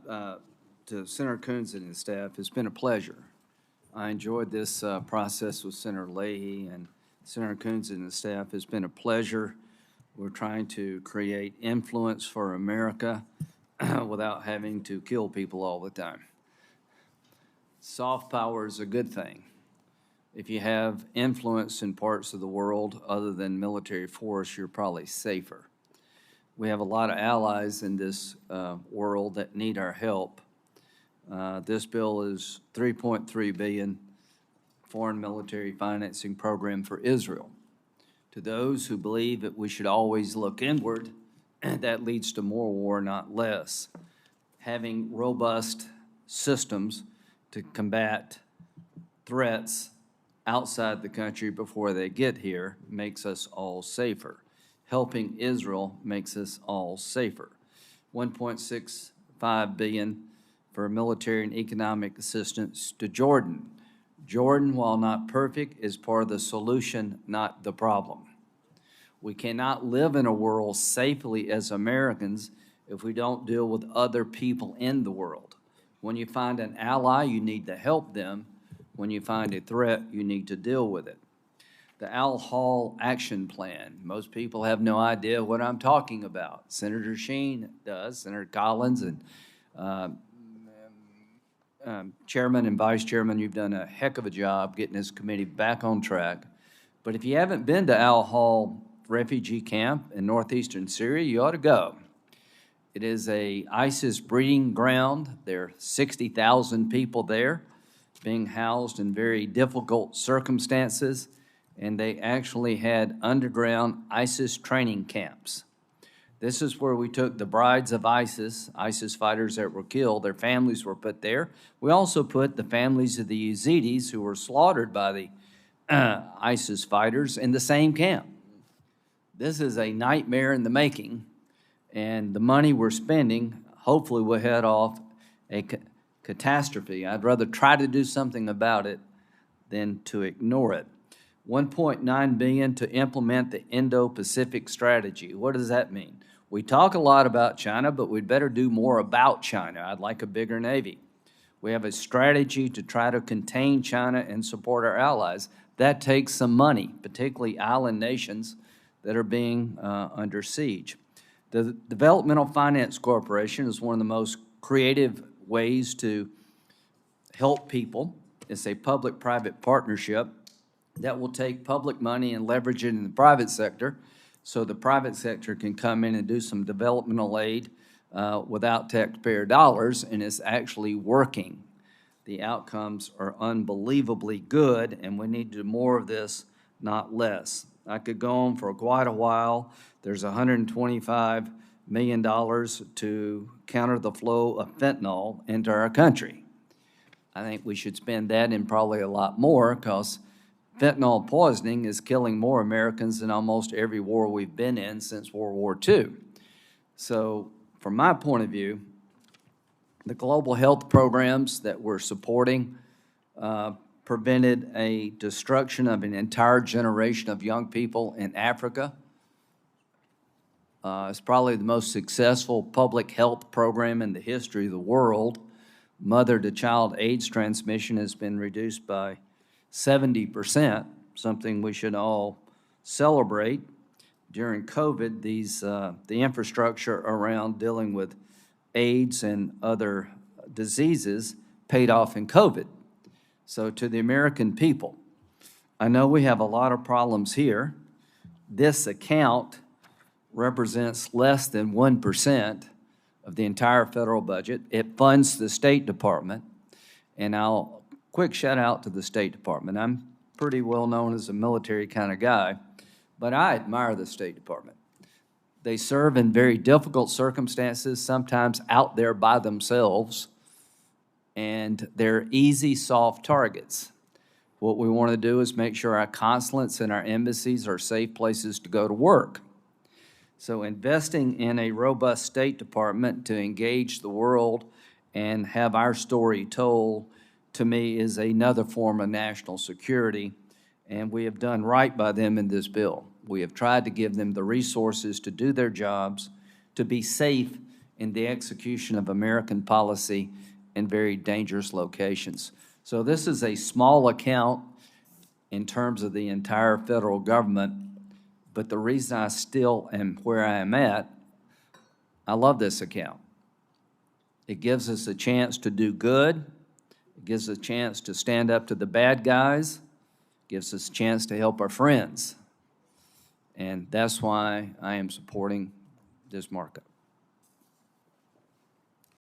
to Senator Coons and his staff, it's been a pleasure. I enjoyed this process with Senator Leahy and Senator Coons and his staff. It's been a pleasure. We're trying to create influence for America without having to kill people all the time. Soft power is a good thing. If you have influence in parts of the world other than military force, you're probably safer. We have a lot of allies in this world that need our help. This bill is $3.3 billion foreign military financing program for Israel. To those who believe that we should always look inward, that leads to more war, not less. Having robust systems to combat threats outside the country before they get here makes us all safer. Helping Israel makes us all safer. $1.65 billion for military and economic assistance to Jordan. Jordan, while not perfect, is part of the solution, not the problem. We cannot live in a world safely as Americans if we don't deal with other people in the world. When you find an ally, you need to help them. When you find a threat, you need to deal with it. The Al Hall Action Plan. Most people have no idea what I'm talking about. Senator Sheen does, Senator Collins, and Chairman and Vice Chairman, you've done a heck of a job getting this committee back on track. But if you haven't been to Al Hall refugee camp in northeastern Syria, you ought to go. It is a ISIS breeding ground. There are 60,000 people there being housed in very difficult circumstances, and they actually had underground ISIS training camps. This is where we took the brides of ISIS fighters that were killed, their families were put there. We also put the families of the Yazidis who were slaughtered by the ISIS fighters in the same camp. This is a nightmare in the making, and the money we're spending hopefully will head off a catastrophe. I'd rather try to do something about it than to ignore it. $1.9 billion to implement the Indo-Pacific strategy. What does that mean? We talk a lot about China, but we'd better do more about China. I'd like a bigger Navy. We have a strategy to try to contain China and support our allies. That takes some money, particularly island nations that are being under siege. The Developmental Finance Corporation is one of the most creative ways to help people. It's a public-private partnership that will take public money and leverage it in the private sector so the private sector can come in and do some developmental aid without taxpayer dollars, and it's actually working. The outcomes are unbelievably good, and we need to do more of this, not less. I could go on for quite a while. There's $125 million to counter the flow of fentanyl into our country. I think we should spend that and probably a lot more, because fentanyl poisoning is killing more Americans than almost every war we've been in since World War II. So from my point of view, the global health programs that we're supporting prevented a destruction of an entire generation of young people in Africa. It's probably the most successful public health program in the history of the world. Mother-to-child AIDS transmission has been reduced by 70%, something we should all celebrate. During COVID, the infrastructure around dealing with AIDS and other diseases paid off in COVID. So to the American people, I know we have a lot of problems here. This account represents less than 1% of the entire federal budget. It funds the State Department, and I'll quick shout out to the State Department. I'm pretty well known as a military kind of guy, but I admire the State Department. They serve in very difficult circumstances, sometimes out there by themselves, and they're easy, soft targets. What we want to do is make sure our consulates and our embassies are safe places to go to work. So investing in a robust State Department to engage the world and have our story told, to me, is another form of national security, and we have done right by them in this bill. We have tried to give them the resources to do their jobs, to be safe in the execution of American policy in very dangerous locations. So this is a small account in terms of the entire federal government, but the reason I still am where I am at, I love this account. It gives us a chance to do good. It gives us a chance to stand up to the bad guys. It gives us a chance to help our friends. And that's why I am supporting this markup.